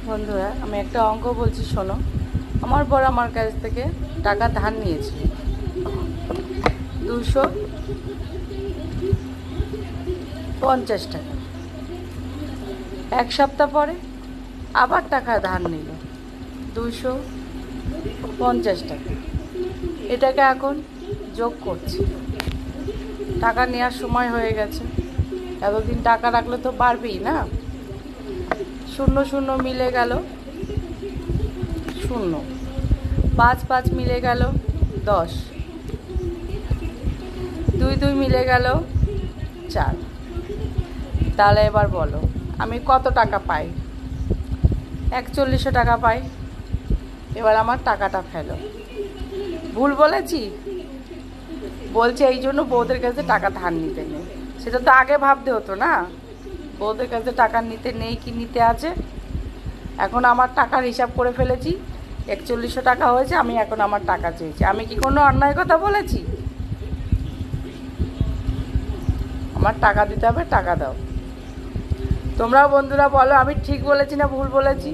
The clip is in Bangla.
বন্ধুরা, আমি একটা অঙ্ক বলছি, শোনো। আমার বর আমার কাছ থেকে টাকা ধার নিয়েছিল 250 টাকা। এক সপ্তাহ পরে আবার টাকা ধার নিল 250 টাকা। এটাকে এখন যোগ করছি। টাকা নেওয়ার সময় হয়ে গেছে, এতদিন টাকা রাখলে তো বাড়বেই না। শূন্য শূন্য মিলে গেল শূন্য, পাঁচ পাঁচ মিলে গেল 10, দুই দুই মিলে গেল 4। তাহলে এবার বলো, আমি কত টাকা পাই? 4100 টাকা পাই। এবার আমার টাকাটা ফেলো। ভুল বলেছি? বলছে এই জন্য বউদের কাছে টাকা ধার নিতে নেই। সেটা তো আগে ভাবতে হতো না, বউদের কাছে টাকা নিতে নেই কি নিতে আছে। এখন আমার টাকার হিসাব করে ফেলেছি, 4100 টাকা হয়েছে, আমি এখন আমার টাকা চেয়েছি। আমি কি কোনো অন্যায় কথা বলেছি? আমার টাকা দিতে হবে, টাকা দাও। তোমরাও বন্ধুরা বলো, আমি ঠিক বলেছি না ভুল বলেছি?